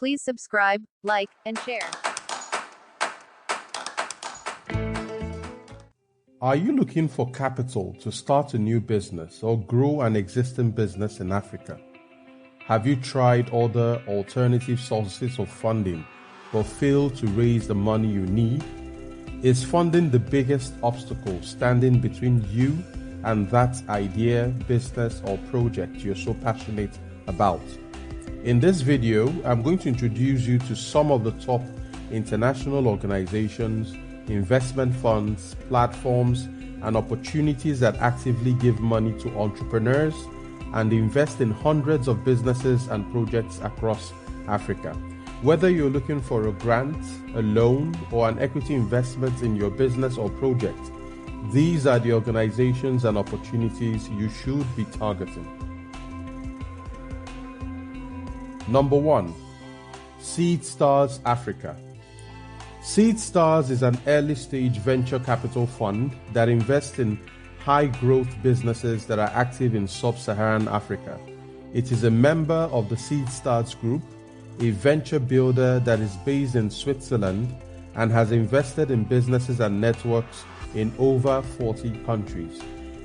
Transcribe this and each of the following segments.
Please subscribe, like, and share. Are you looking for capital to start a new business or grow an existing business in Africa? Have you tried other alternative sources of funding but failed to raise the money you need? Is funding the biggest obstacle standing between you and that idea, business, or project you're so passionate about? In this video, I'm going to introduce you to some of the top international organizations, investment funds, platforms, and opportunities that actively give money to entrepreneurs and invest in hundreds of businesses and projects across Africa. Whether you're looking for a grant, a loan, or an equity investment in your business or project, these are the organizations and opportunities you should be targeting. Number 1, SeedStars Africa. SeedStars is an early-stage venture capital fund that invests in high-growth businesses that are active in sub-Saharan Africa. It is a member of the SeedStars Group, a venture builder that is based in Switzerland and has invested in businesses and networks in over 40 countries.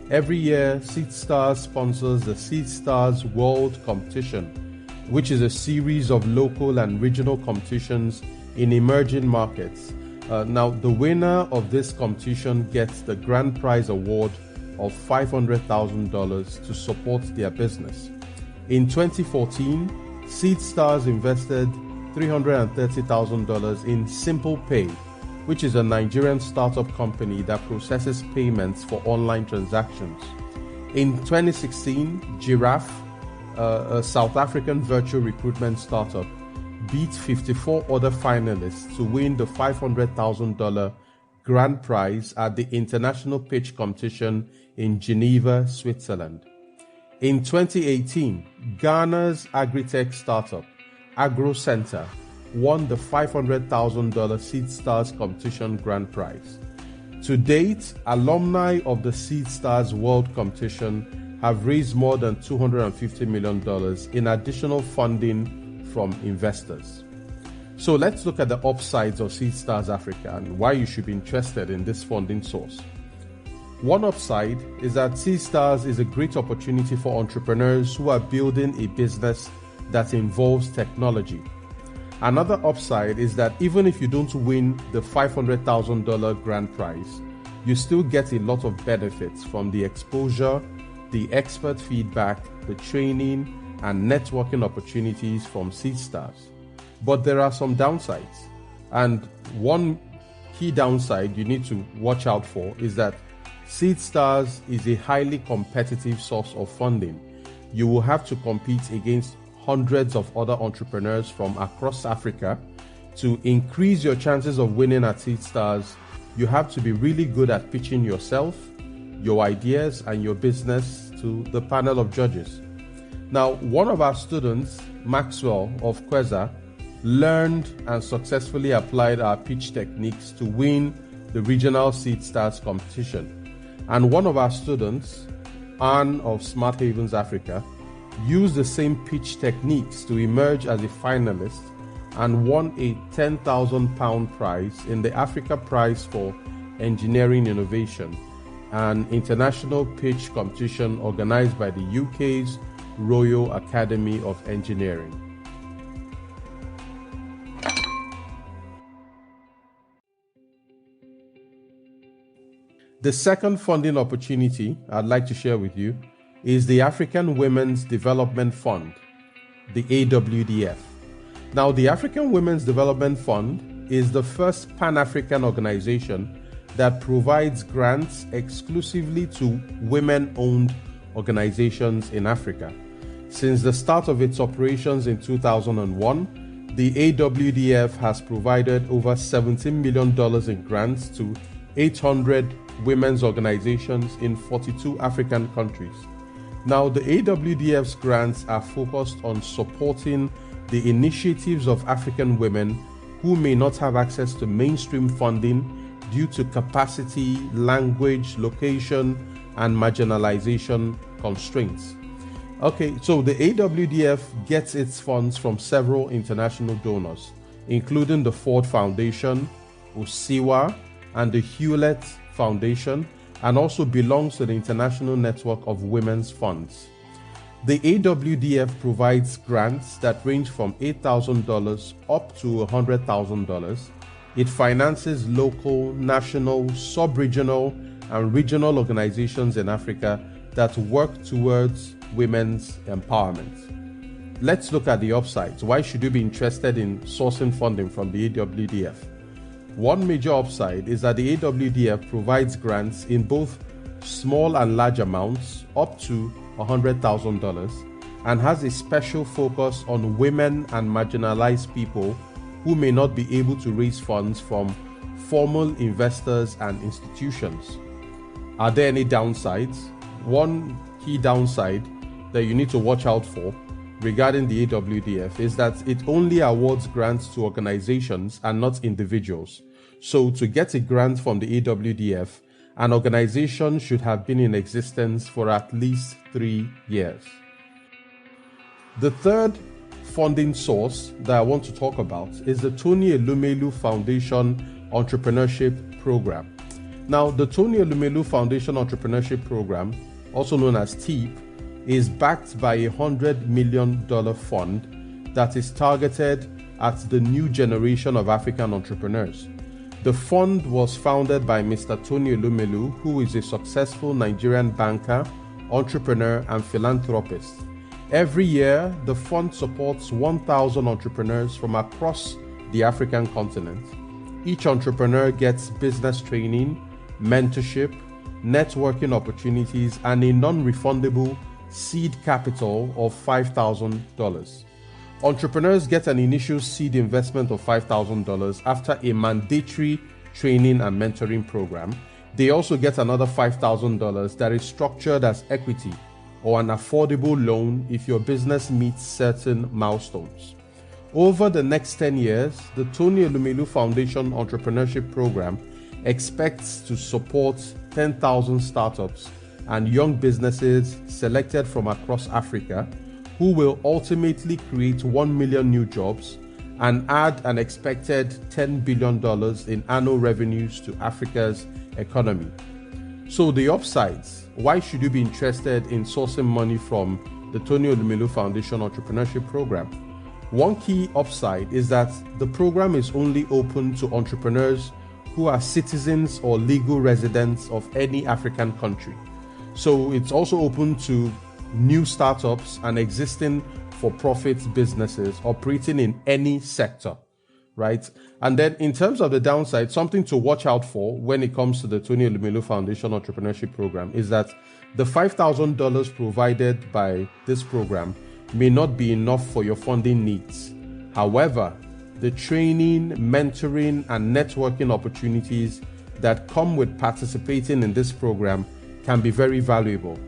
Every year, SeedStars sponsors the SeedStars World Competition, which is a series of local and regional competitions in emerging markets. Now, the winner of this competition gets the grand prize award of $500,000 to support their business. In 2014, SeedStars invested $330,000 in Simple Pay, which is a Nigerian startup company that processes payments for online transactions. In 2016, Giraffe, a South African virtual recruitment startup, beat 54 other finalists to win the $500,000 grand prize at the International Pitch Competition in Geneva, Switzerland. In 2018, Ghana's agri-tech startup, AgroCenter, won the $500,000 SeedStars competition grand prize. To date, alumni of the SeedStars World Competition have raised more than $250 million in additional funding from investors. So let's look at the upsides of SeedStars Africa and why you should be interested in this funding source. One upside is that SeedStars is a great opportunity for entrepreneurs who are building a business that involves technology. Another upside is that even if you don't win the $500,000 grand prize, you still get a lot of benefits from the exposure, the expert feedback, the training, and networking opportunities from SeedStars. But there are some downsides, and one key downside you need to watch out for is that SeedStars is a highly competitive source of funding. You will have to compete against hundreds of other entrepreneurs from across Africa. To increase your chances of winning at SeedStars, you have to be really good at pitching yourself, your ideas, and your business to the panel of judges. Now, one of our students, Maxwell of Kweza, learned and successfully applied our pitch techniques to win the regional SeedStars competition. And one of our students, Anne of Smart Havens Africa, used the same pitch techniques to emerge as a finalist and won a £10,000 prize in the Africa Prize for Engineering Innovation, an international pitch competition organized by the UK's Royal Academy of Engineering. The second funding opportunity I'd like to share with you is the African Women's Development Fund, the AWDF. Now, the African Women's Development Fund is the first Pan-African organization that provides grants exclusively to women-owned organizations in Africa. Since the start of its operations in 2001, the AWDF has provided over $17 million in grants to 800 women's organizations in 42 African countries. Now, the AWDF's grants are focused on supporting the initiatives of African women who may not have access to mainstream funding due to capacity, language, location, and marginalization constraints. Okay, so the AWDF gets its funds from several international donors, including the Ford Foundation, Osiwa, and the Hewlett Foundation, and also belongs to the International Network of Women's Funds. The AWDF provides grants that range from $8,000 up to $100,000. It finances local, national, sub-regional, and regional organizations in Africa that work towards women's empowerment. Let's look at the upsides. Why should you be interested in sourcing funding from the AWDF? One major upside is that the AWDF provides grants in both small and large amounts up to $100,000 and has a special focus on women and marginalized people who may not be able to raise funds from formal investors and institutions. Are there any downsides? One key downside that you need to watch out for regarding the AWDF is that it only awards grants to organizations and not individuals. So to get a grant from the AWDF, an organization should have been in existence for at least 3 years. The third funding source that I want to talk about is the Tony Elumelu Foundation Entrepreneurship Program. Now, the Tony Elumelu Foundation Entrepreneurship Program, also known as TEEP, is backed by a $100 million fund that is targeted at the new generation of African entrepreneurs. The fund was founded by Mr. Tony Elumelu, who is a successful Nigerian banker, entrepreneur, and philanthropist. Every year, the fund supports 1,000 entrepreneurs from across the African continent. Each entrepreneur gets business training, mentorship, networking opportunities, and a non-refundable seed capital of $5,000. Entrepreneurs get an initial seed investment of $5,000 after a mandatory training and mentoring program. They also get another $5,000 that is structured as equity or an affordable loan if your business meets certain milestones. Over the next 10 years, the Tony Elumelu Foundation Entrepreneurship Program expects to support 10,000 startups and young businesses selected from across Africa, who will ultimately create 1 million new jobs and add an expected $10 billion in annual revenues to Africa's economy. So the upsides, why should you be interested in sourcing money from the Tony Elumelu Foundation Entrepreneurship Program? One key upside is that the program is only open to entrepreneurs who are citizens or legal residents of any African country. So it's also open to new startups and existing for-profit businesses operating in any sector, right? And then in terms of the downside, something to watch out for when it comes to the Tony Elumelu Foundation Entrepreneurship Program is that the $5,000 provided by this program may not be enough for your funding needs. However, the training, mentoring, and networking opportunities that come with participating in this program can be very valuable.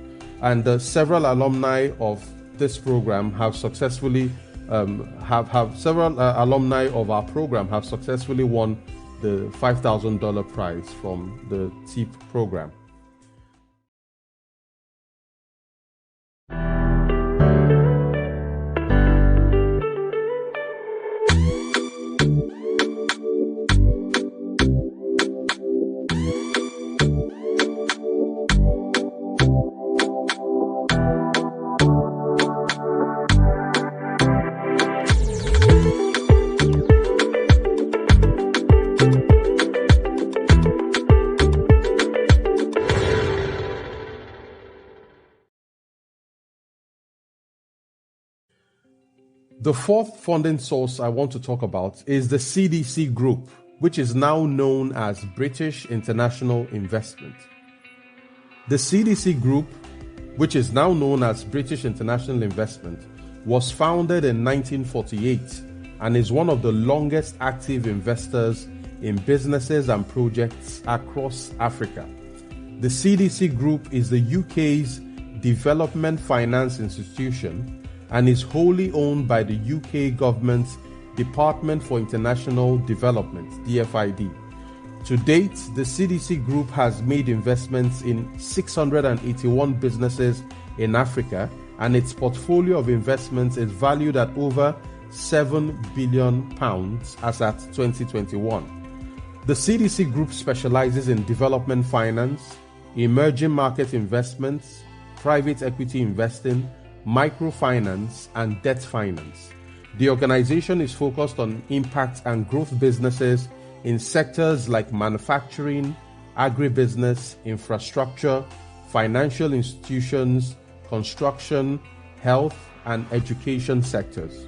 And several alumni of this program have successfully alumni of our program have successfully won the $5,000 prize from the TEEP program. The fourth funding source I want to talk about is the CDC Group, which is now known as British International Investment. The CDC Group, which is now known as British International Investment, was founded in 1948 and is one of the longest active investors in businesses and projects across Africa. The CDC Group is the UK's development finance institution and is wholly owned by the UK government's Department for International Development, DFID. To date, the CDC Group has made investments in 681 businesses in Africa and its portfolio of investments is valued at over £7 billion as at 2021. The CDC Group specializes in development finance, emerging market investments, private equity investing, microfinance, and debt finance. The organization is focused on impact and growth businesses in sectors like manufacturing, agribusiness, infrastructure, financial institutions, construction, health, and education sectors.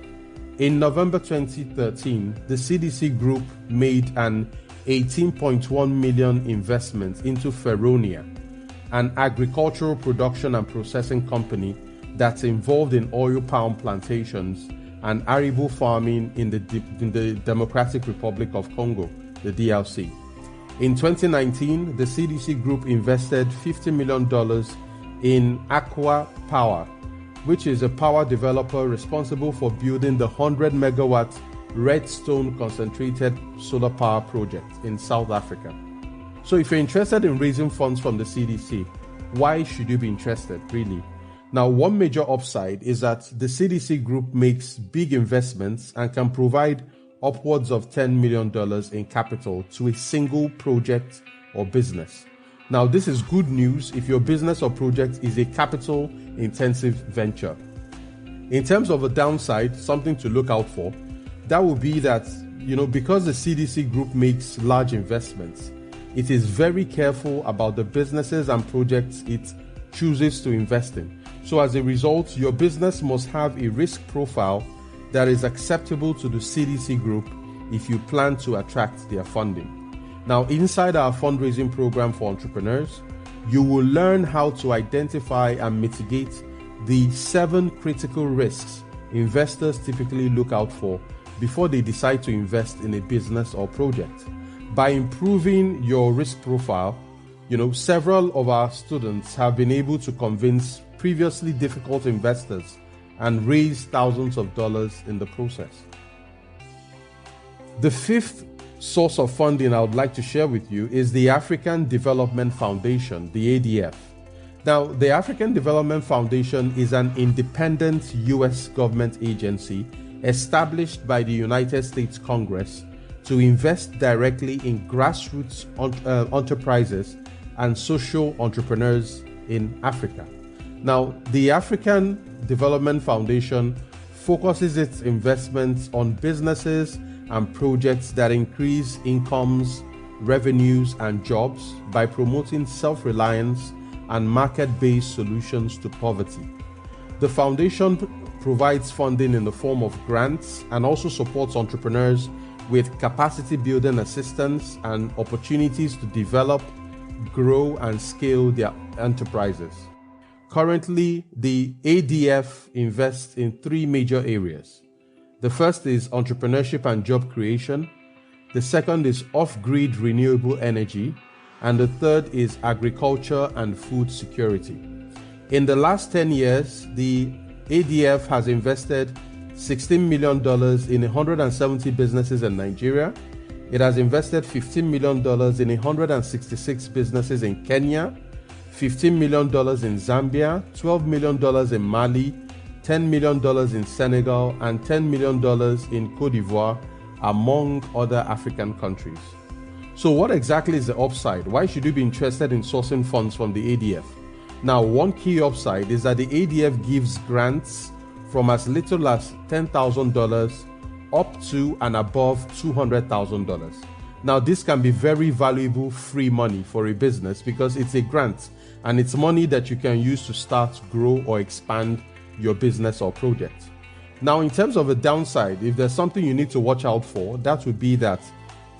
In November 2013, the CDC Group made an $18.1 million investment into Feronia, an agricultural production and processing company that's involved in oil palm plantations and arable farming in the Democratic Republic of Congo, the DRC. In 2019, the CDC Group invested $50 million in Aqua Power, which is a power developer responsible for building the 100 megawatt Redstone concentrated solar power project in South Africa. So if you're interested in raising funds from the CDC, why should you be interested, really? Now, one major upside is that the CDC Group makes big investments and can provide upwards of $10 million in capital to a single project or business. Now, this is good news if your business or project is a capital-intensive venture. In terms of a downside, something to look out for, that will be that, because the CDC Group makes large investments, it is very careful about the businesses and projects it chooses to invest in. So as a result, your business must have a risk profile that is acceptable to the CDC Group if you plan to attract their funding. Now, inside our fundraising program for entrepreneurs, you will learn how to identify and mitigate the 7 critical risks investors typically look out for before they decide to invest in a business or project. By improving your risk profile, several of our students have been able to convince previously difficult investors and raise thousands of dollars in the process. The 5th source of funding I would like to share with you is the African Development Foundation, the ADF. Now, the African Development Foundation is an independent U.S. government agency established by the United States Congress to invest directly in grassroots enterprises and social entrepreneurs in Africa. Now, the African Development Foundation focuses its investments on businesses and projects that increase incomes, revenues, and jobs by promoting self-reliance and market-based solutions to poverty. The foundation provides funding in the form of grants and also supports entrepreneurs with capacity building assistance and opportunities to develop, grow, and scale their enterprises. Currently, the ADF invests in 3 major areas. The first is entrepreneurship and job creation. The second is off-grid renewable energy. And the third is agriculture and food security. In the last 10 years, the ADF has invested $16 million in 170 businesses in Nigeria. It has invested $15 million in 166 businesses in Kenya, $15 million in Zambia, $12 million in Mali, $10 million in Senegal, and $10 million in Cote d'Ivoire, among other African countries. So what exactly is the upside? Why should you be interested in sourcing funds from the ADF? Now, one key upside is that the ADF gives grants from as little as $10,000 up to and above $200,000. Now, this can be very valuable free money for a business because it's a grant and it's money that you can use to start, grow, or expand your business or project. Now, in terms of a downside, if there's something you need to watch out for, that would be that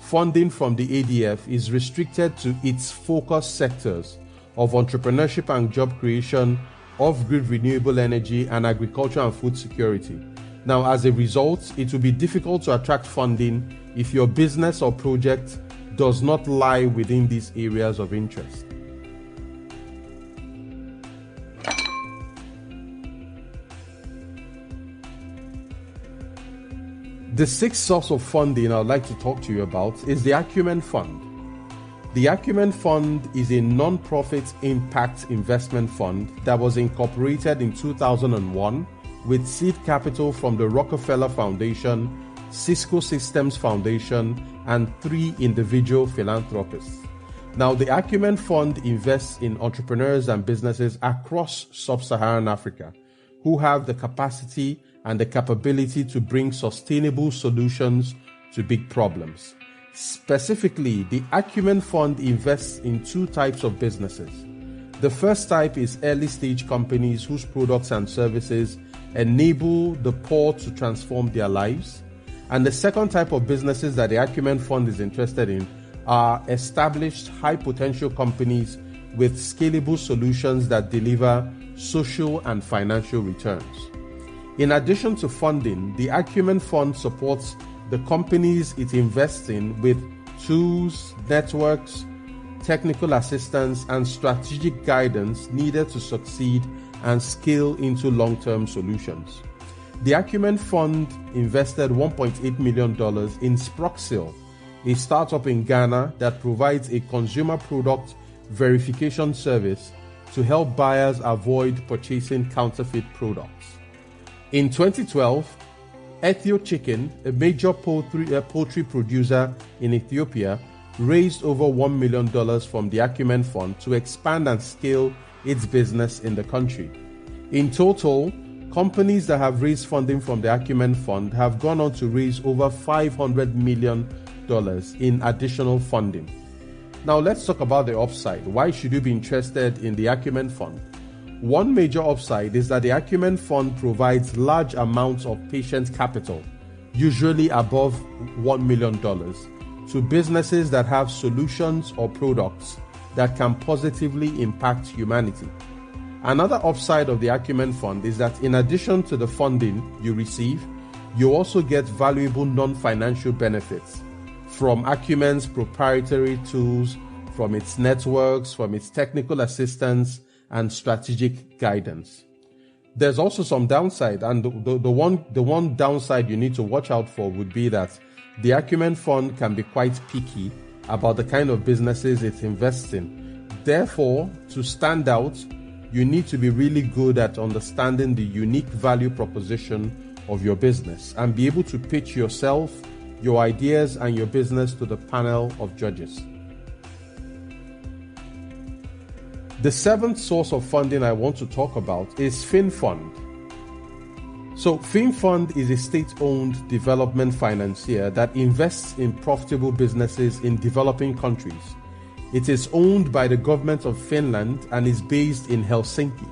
funding from the ADF is restricted to its focus sectors of entrepreneurship and job creation, off-grid renewable energy, and agriculture and food security. Now, as a result, it will be difficult to attract funding if your business or project does not lie within these areas of interest. The 6th source of funding I'd like to talk to you about is the Acumen Fund. The Acumen Fund is a non-profit impact investment fund that was incorporated in 2001 with seed capital from the Rockefeller Foundation, Cisco Systems Foundation, and 3 individual philanthropists. Now, the Acumen Fund invests in entrepreneurs and businesses across sub-Saharan Africa who have the capacity and the capability to bring sustainable solutions to big problems. Specifically, the Acumen Fund invests in 2 types of businesses. The first type is early-stage companies whose products and services enable the poor to transform their lives. And the second type of businesses that the Acumen Fund is interested in are established high-potential companies with scalable solutions that deliver social and financial returns. In addition to funding, the Acumen Fund supports the companies it invests in with tools, networks, technical assistance, and strategic guidance needed to succeed and scale into long-term solutions. The Acumen Fund invested $1.8 million in Sproxil, a startup in Ghana that provides a consumer product verification service to help buyers avoid purchasing counterfeit products. In 2012, Ethio Chicken, a major poultry producer in Ethiopia, raised over $1 million from the Acumen Fund to expand and scale its business in the country. In total, companies that have raised funding from the Acumen Fund have gone on to raise over $500 million in additional funding. Now let's talk about the upside. Why should you be interested in the Acumen Fund? One major upside is that the Acumen Fund provides large amounts of patient capital, usually above $1 million, to businesses that have solutions or products that can positively impact humanity. Another upside of the Acumen Fund is that in addition to the funding you receive, you also get valuable non-financial benefits from Acumen's proprietary tools, from its networks, from its technical assistance, and strategic guidance. There's also some downside, and the one downside you need to watch out for would be that the Acumen Fund can be quite picky about the kind of businesses it invests in. Therefore, to stand out, you need to be really good at understanding the unique value proposition of your business and be able to pitch yourself, your ideas, and your business to the panel of judges. The 7th source of funding I want to talk about is FinFund. So FinFund is a state-owned development financier that invests in profitable businesses in developing countries. It is owned by the government of Finland and is based in Helsinki.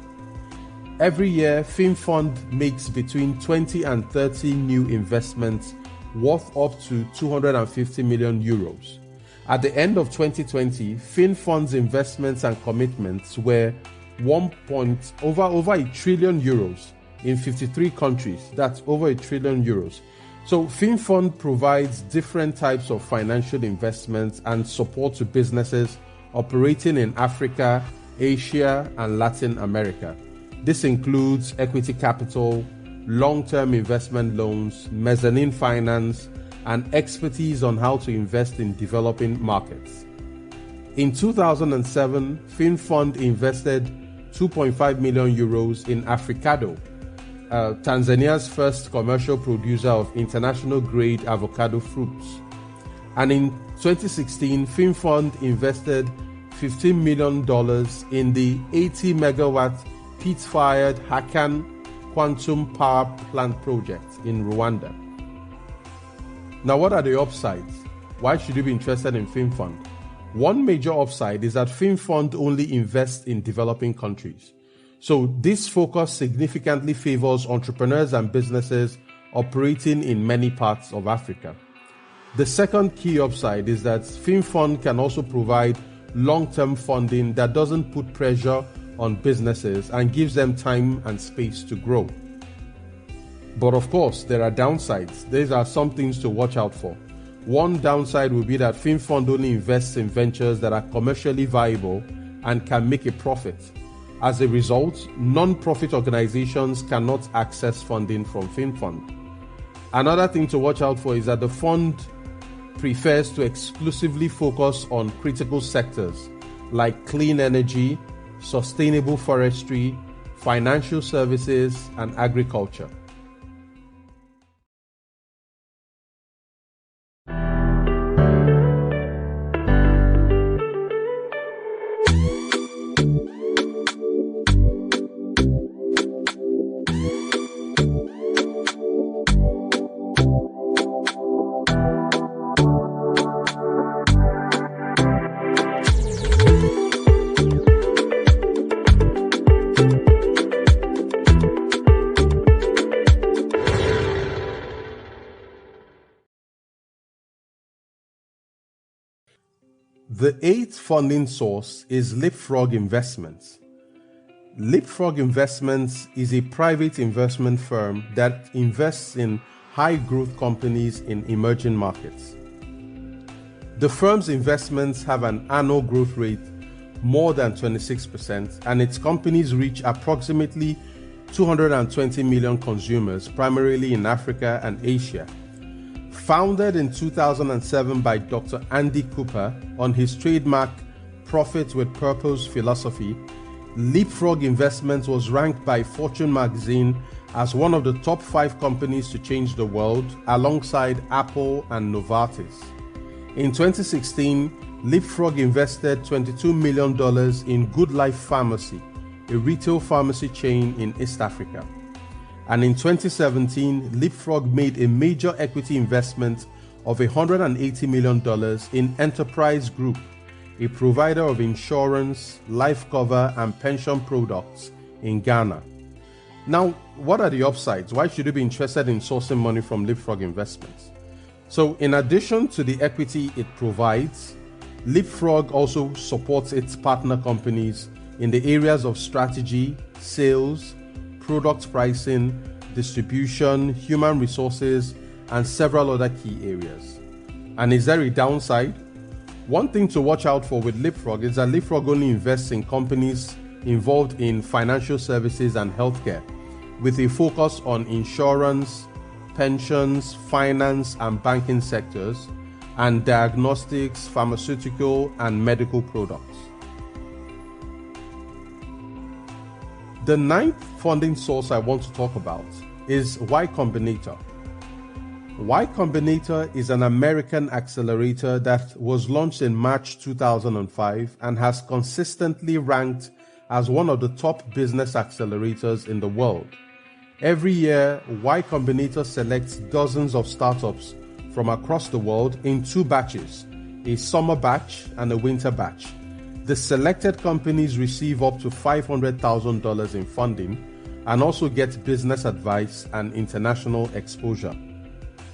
Every year, FinFund makes between 20 and 30 new investments worth up to 250 million euros. At the end of 2020, FinFund's investments and commitments were over a trillion euros in 53 countries. That's over a trillion euros. So FinFund provides different types of financial investments and support to businesses operating in Africa, Asia, and Latin America. This includes equity capital, long-term investment loans, mezzanine finance, and expertise on how to invest in developing markets. In 2007, FinFund invested 2.5 million euros in Africado, Tanzania's first commercial producer of international-grade avocado fruits. And in 2016, FinFund invested $15 million in the 80-megawatt peat-fired Hakan Quantum Power Plant project in Rwanda. Now, what are the upsides? Why should you be interested in FinFund? One major upside is that FinFund only invests in developing countries. So this focus significantly favors entrepreneurs and businesses operating in many parts of Africa. The second key upside is that FinFund can also provide long-term funding that doesn't put pressure on businesses and gives them time and space to grow. But of course, there are downsides. These are some things to watch out for. One downside will be that FinFund only invests in ventures that are commercially viable and can make a profit. As a result, non-profit organizations cannot access funding from FinFund. Another thing to watch out for is that the fund prefers to exclusively focus on critical sectors like clean energy, sustainable forestry, financial services, and agriculture. The eighth funding source is Leapfrog Investments. Leapfrog Investments is a private investment firm that invests in high-growth companies in emerging markets. The firm's investments have an annual growth rate more than 26%, and its companies reach approximately 220 million consumers, primarily in Africa and Asia. Founded in 2007 by Dr. Andy Cooper on his trademark Profit with Purpose philosophy, Leapfrog Investments was ranked by Fortune magazine as one of the top 5 companies to change the world, alongside Apple and Novartis. In 2016, Leapfrog invested $22 million in Good Life Pharmacy, a retail pharmacy chain in East Africa. And in 2017, Leapfrog made a major equity investment of $180 million in Enterprise Group, a provider of insurance, life cover, and pension products in Ghana. Now, what are the upsides? Why should you be interested in sourcing money from Leapfrog Investments? So, in addition to the equity it provides, Leapfrog also supports its partner companies in the areas of strategy, sales, product pricing, distribution, human resources, and several other key areas. And is there a downside? One thing to watch out for with Leapfrog is that Leapfrog only invests in companies involved in financial services and healthcare, with a focus on insurance, pensions, finance, and banking sectors, and diagnostics, pharmaceutical, and medical products. The ninth funding source I want to talk about is Y Combinator. Y Combinator is an American accelerator that was launched in March 2005 and has consistently ranked as one of the top business accelerators in the world. Every year, Y Combinator selects dozens of startups from across the world in 2 batches, a summer batch and a winter batch. The selected companies receive up to $500,000 in funding and also get business advice and international exposure.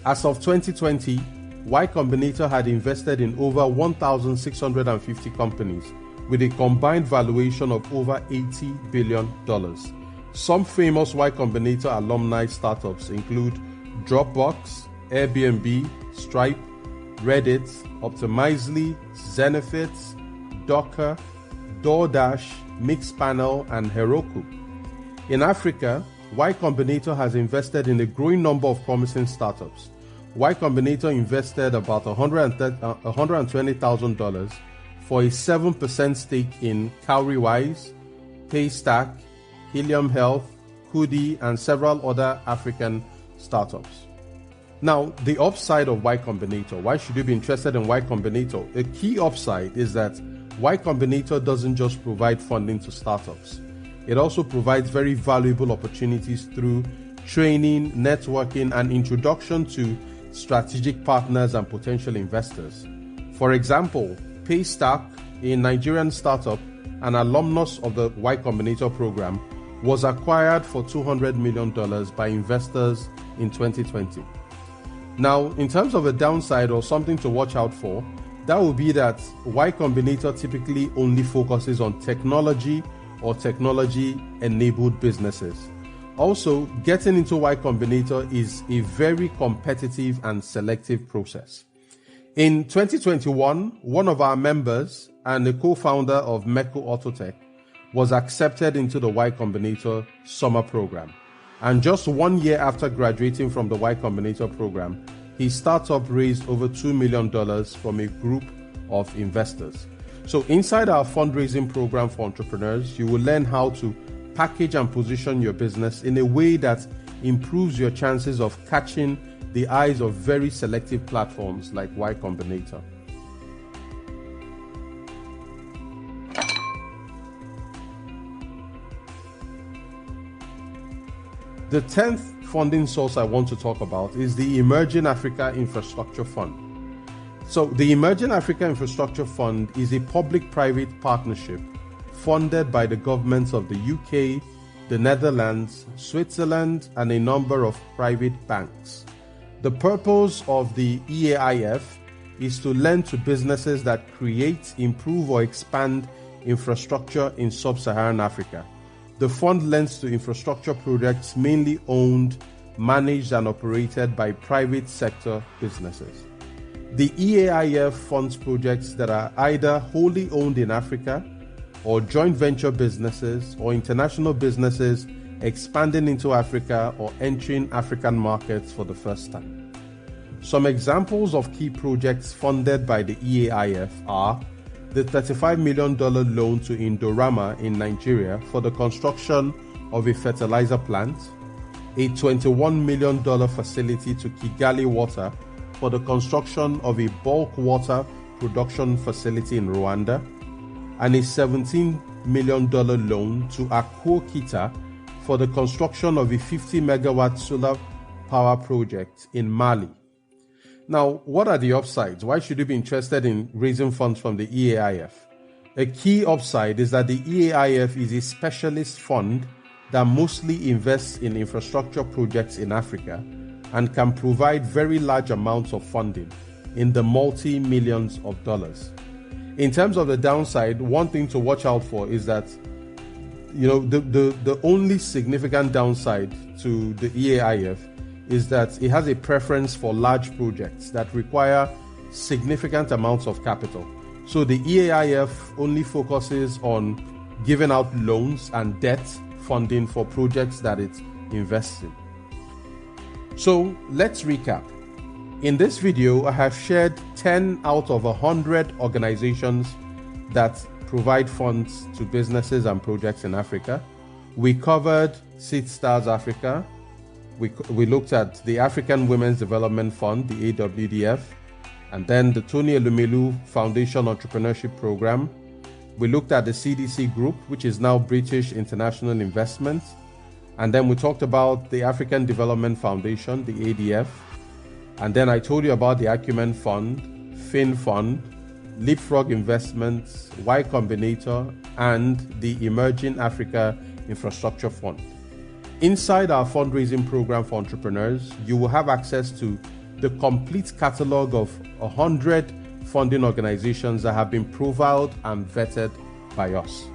As of 2020, Y Combinator had invested in over 1,650 companies with a combined valuation of over $80 billion. Some famous Y Combinator alumni startups include Dropbox, Airbnb, Stripe, Reddit, Optimizely, Zenefit, Docker, DoorDash, Mixpanel, and Heroku. In Africa, Y Combinator has invested in a growing number of promising startups. Y Combinator invested about $120,000 for a 7% stake in Cowrywise, Paystack, Helium Health, Kudi, and several other African startups. Now, the upside of Y Combinator. Why should you be interested in Y Combinator? A key upside is that Y Combinator doesn't just provide funding to startups. It also provides very valuable opportunities through training, networking, and introduction to strategic partners and potential investors. For example, Paystack, a Nigerian startup, an alumnus of the Y Combinator program, was acquired for $200 million by investors in 2020. Now, in terms of a downside or something to watch out for, that would be that Y Combinator typically only focuses on technology or technology-enabled businesses. Also, getting into Y Combinator is a very competitive and selective process. In 2021, one of our members and the co-founder of Meko Autotech was accepted into the Y Combinator summer program. And just 1 year after graduating from the Y Combinator program, his startup raised over $2 million from a group of investors. So inside our fundraising program for entrepreneurs, you will learn how to package and position your business in a way that improves your chances of catching the eyes of very selective platforms like Y Combinator. The 10th funding source I want to talk about is the Emerging Africa Infrastructure Fund. So the Emerging Africa Infrastructure Fund is a public-private partnership funded by the governments of the UK, the Netherlands, Switzerland, and a number of private banks. The purpose of the EAIF is to lend to businesses that create, improve, or expand infrastructure in sub-Saharan Africa. The fund lends to infrastructure projects mainly owned, managed, and operated by private sector businesses. The EAIF funds projects that are either wholly owned in Africa, or joint venture businesses, or international businesses expanding into Africa or entering African markets for the first time. Some examples of key projects funded by the EAIF are the $35 million loan to Indorama in Nigeria for the construction of a fertilizer plant, a $21 million facility to Kigali Water for the construction of a bulk water production facility in Rwanda, and a $17 million loan to Akwo-Kita for the construction of a 50 megawatt solar power project in Mali. Now, what are the upsides? Why should you be interested in raising funds from the EAIF? A key upside is that the EAIF is a specialist fund that mostly invests in infrastructure projects in Africa and can provide very large amounts of funding in the multi-millions of dollars. In terms of the downside, one thing to watch out for is that the only significant downside to the EAIF is that it has a preference for large projects that require significant amounts of capital. So the EAIF only focuses on giving out loans and debt funding for projects that it invests in. So let's recap. In this video, I have shared 10 out of 100 organizations that provide funds to businesses and projects in Africa. We covered Seed Stars Africa. We looked at the African Women's Development Fund, the AWDF, and then the Tony Elumelu Foundation Entrepreneurship Program. We looked at the CDC Group, which is now British International Investment. And then we talked about the African Development Foundation, the ADF. And then I told you about the Acumen Fund, Fin Fund, Leapfrog Investments, Y Combinator, and the Emerging Africa Infrastructure Fund. Inside our fundraising program for entrepreneurs, you will have access to the complete catalog of 100 funding organizations that have been profiled and vetted by us.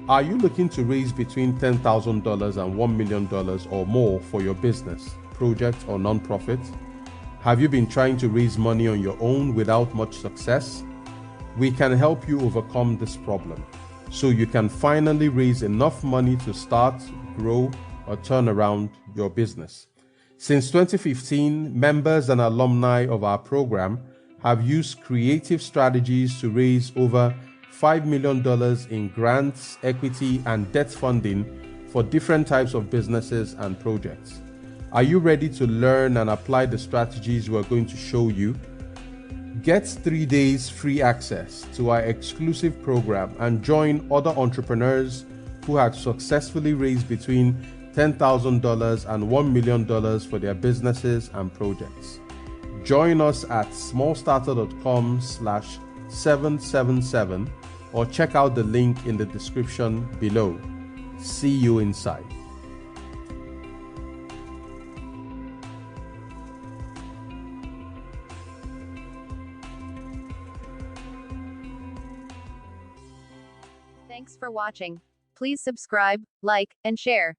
Are you looking to raise between $10,000 and $1 million or more for your business, project, or nonprofit? Have you been trying to raise money on your own without much success? We can help you overcome this problem so you can finally raise enough money to start, grow, or turn around your business. Since 2015, members and alumni of our program have used creative strategies to raise over $5 million in grants, equity, and debt funding for different types of businesses and projects. Are you ready to learn and apply the strategies we're going to show you? Get 3 days free access to our exclusive program and join other entrepreneurs who have successfully raised between $10,000 and $1 million for their businesses and projects. Join us at smallstarter.com/777 or check out the link in the description below. See you inside. Thanks for watching. Please subscribe, like, and share.